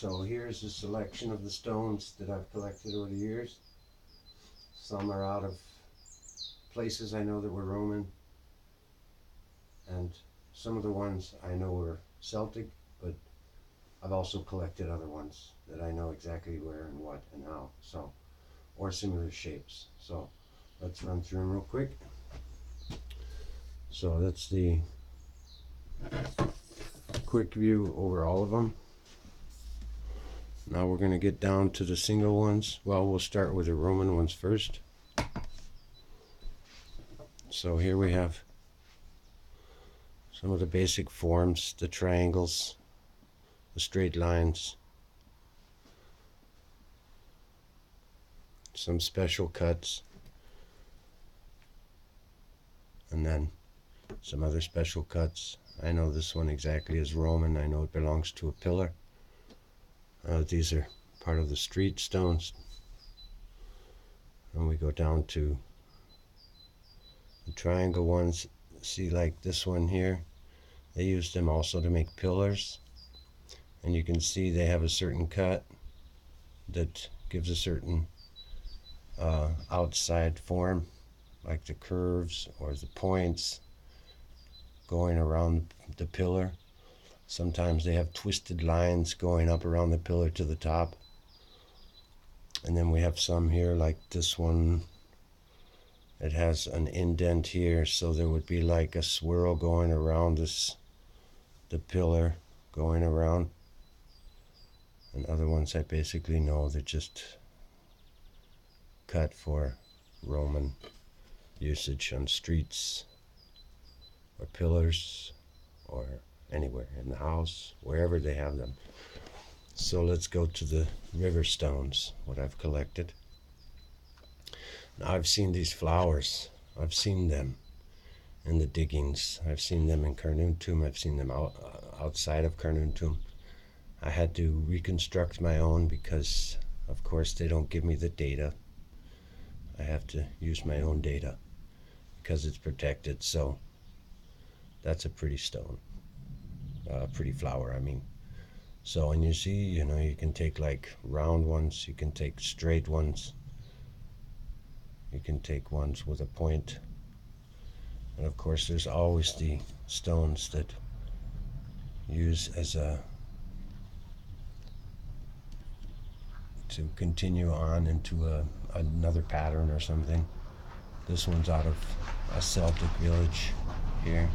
So here's a selection of the stones that I've collected over the years. Some are out of places I know that were Roman, and some of the ones I know were Celtic, but I've also collected other ones that I know exactly where and what and how, so, or similar shapes. So let's run through them real quick. So that's the quick view over all of them. Now we're going to get down to the single ones. Well, we'll start with the Roman ones first. So here we have some of the basic forms, the triangles, the straight lines, some special cuts, and then some other special cuts. I know this one exactly is Roman. I know it belongs to a pillar. These are part of the street stones. And we go down to the triangle ones. See, like this one here, they use them also to make pillars. And you can see they have a certain cut that gives a certain outside form, like the curves or the points going around the pillar. Sometimes they have twisted lines going up around the pillar to the top. And then we have some here like this one. It has an indent here, so there would be like a swirl going around the pillar going around. And other ones I basically know they're just cut for Roman usage on streets or pillars or anywhere in the house, wherever they have them. So let's go to the river stones, what I've collected. Now I've seen these flowers. I've seen them in the diggings. I've seen them in Carnoontoom. I've seen them outside of Carnoontoom. I had to reconstruct my own because, of course, they don't give me the data. I have to use my own data because it's protected. So that's a pretty stone. Pretty flower, I mean. So, and you see, you can take like round ones, you can take straight ones, you can take ones with a point. And of course, there's always the stones that use as to continue on into another pattern or something. This one's out of a Celtic village here.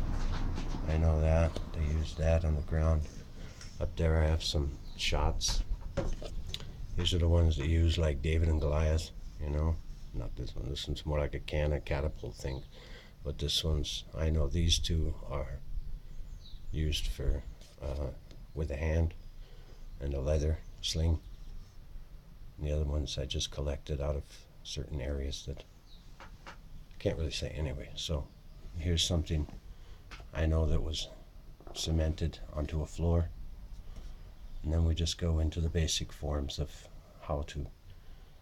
I know that. They use that on the ground. Up there I have some shots. These are the ones that use like David and Goliath, Not this one. This one's more like a catapult thing. But this one's, I know these two are used for with a hand and a leather sling. And the other ones I just collected out of certain areas that I can't really say anyway. So here's something I know that was cemented onto a floor. And then we just go into the basic forms of how to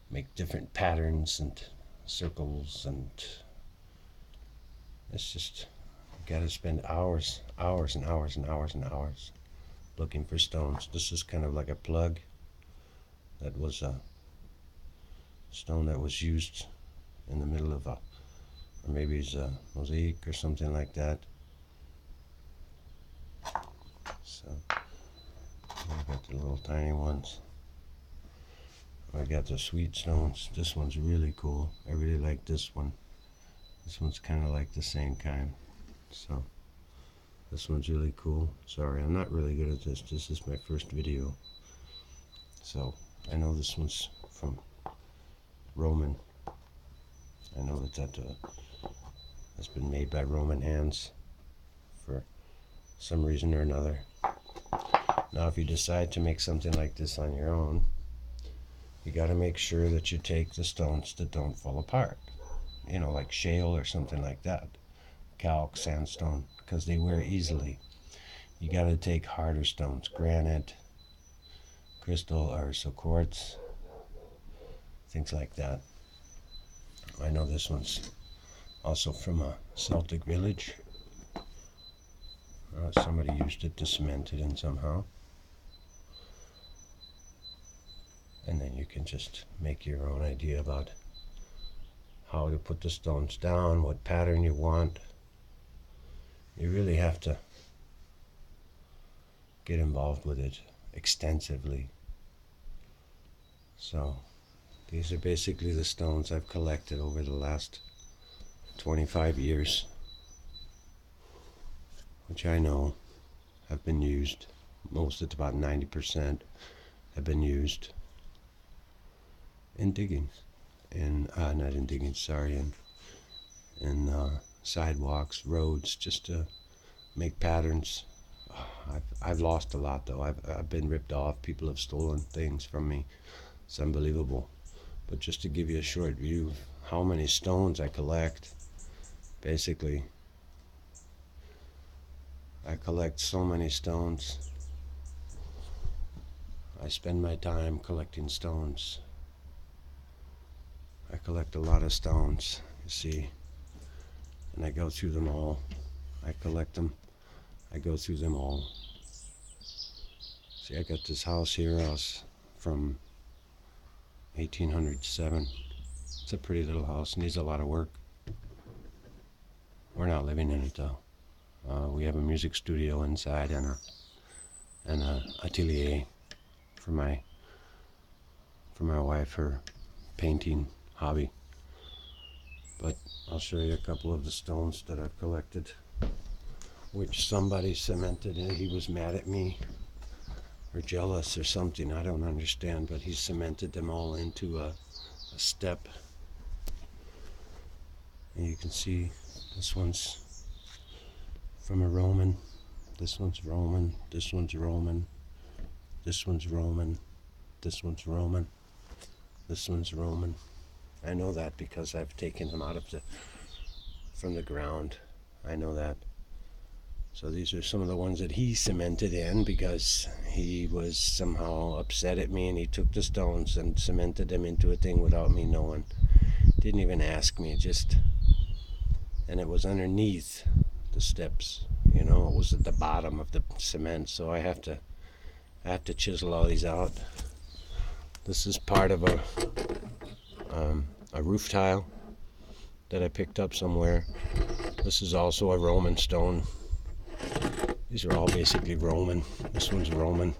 make different patterns and circles, and it's just, you gotta spend hours and hours and hours and hours looking for stones. This is kind of like a plug. That was a stone that was used in the middle of or maybe it's a mosaic or something like that. So I got the little tiny ones. I got the sweet stones. This one's really cool. I really like this one. This one's kind of like the same kind. So this one's really cool. Sorry, I'm not really good at this. This is my first video. So I know this one's from Roman. I know that has been made by Roman hands for some reason or another. Now if you decide to make something like this on your own, you got to make sure that you take the stones that don't fall apart. Like shale or something like that. Calc, sandstone, because they wear easily. You got to take harder stones, granite, crystal, or so quartz, things like that. I know this one's also from a Celtic village. Somebody used it to cement it in somehow. And then you can just make your own idea about how to put the stones down, what pattern you want. You really have to get involved with it extensively. So these are basically the stones I've collected over the last 25 years, which I know have been used. Most, it's about 90%, have been used in diggings. Not in diggings, sorry, in sidewalks, roads, just to make patterns. I've lost a lot though. I've been ripped off. People have stolen things from me. It's unbelievable. But just to give you a short view of how many stones I collect, basically, I collect so many stones. I spend my time collecting stones. I collect a lot of stones, you see, and I go through them all. I collect them. I go through them all. See, I got this house here. I was from 1807. It's a pretty little house. Needs a lot of work. We're not living in it though. We have a music studio inside and a atelier for my wife, her painting hobby. But I'll show you a couple of the stones that I've collected, which somebody cemented in. He was mad at me or jealous or something. I don't understand, but he cemented them all into a step. And you can see this one's from a Roman. This one's Roman. This one's Roman. This one's Roman. This one's Roman. This one's Roman. I know that because I've taken them out of from the ground. I know that. So these are some of the ones that he cemented in because he was somehow upset at me, and he took the stones and cemented them into a thing without me knowing. Didn't even ask me, and it was underneath the steps, it was at the bottom of the cement, so I have to chisel all these out. This is part of a roof tile that I picked up somewhere. This is also a Roman stone. These are all basically Roman. This one's Roman.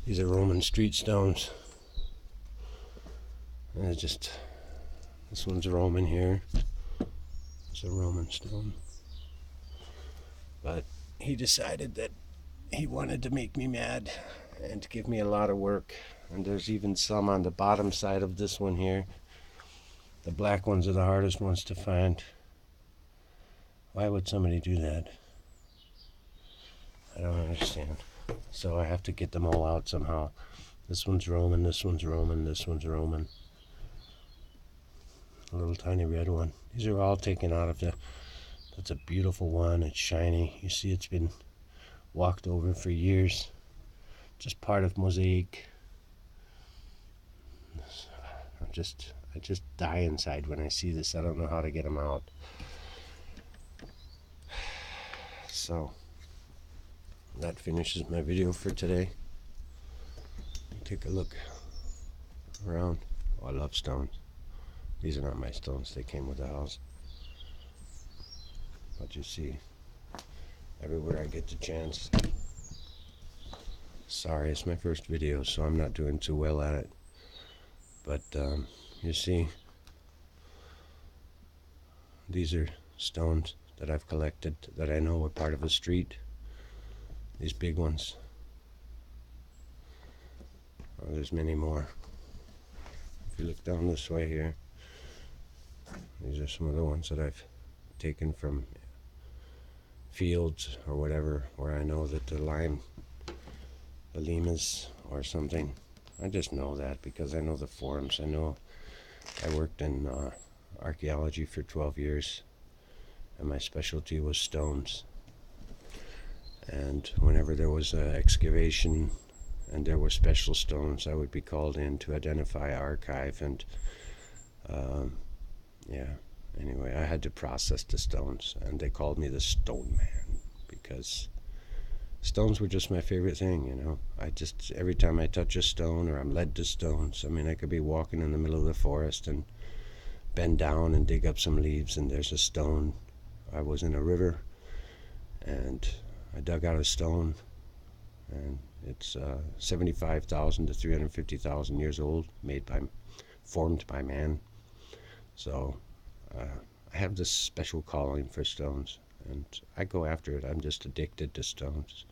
These are Roman street stones. And this one's Roman here. It's a Roman stone. But he decided that he wanted to make me mad and to give me a lot of work. And there's even some on the bottom side of this one here. The black ones are the hardest ones to find. Why would somebody do that? I don't understand. So I have to get them all out somehow. This one's Roman, this one's Roman, this one's Roman. A little tiny red one. These are all taken out of that's a beautiful one. It's shiny. You see, it's been walked over for years. Just part of mosaic. I just die inside when I see this. I don't know how to get them out. So that finishes my video for today. Take a look around. Oh, I love stones. These are not my stones. They came with the house. But you see, everywhere I get the chance. Sorry, it's my first video, so I'm not doing too well at it. But you see, these are stones that I've collected that I know were part of a street. These big ones. Oh, there's many more. If you look down this way here, these are some of the ones that I've taken from fields or whatever, where I know that the limas or something. I just know that because I know the forms. I worked in archaeology for 12 years, and my specialty was stones. And whenever there was an excavation and there were special stones, I would be called in to identify, archive, and anyway, I had to process the stones, and they called me the stone man because stones were just my favorite thing, you know. I just, every time I touch a stone or I'm led to stones, I mean, I could be walking in the middle of the forest and bend down and dig up some leaves, and there's a stone. I was in a river and I dug out a stone, and it's 75,000 to 350,000 years old, formed by man. So I have this special calling for stones, and I go after it. I'm just addicted to stones.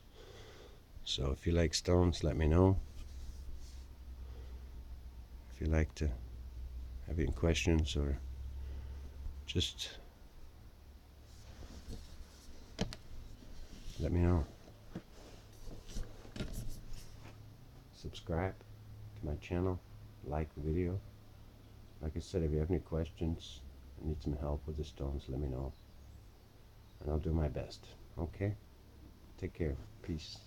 So if you like stones, let me know. If you like to have any questions, or just let me know. Subscribe to my channel, like the video. Like I said, if you have any questions, need some help with the stones, let me know, and I'll do my best. Okay? Take care. Peace.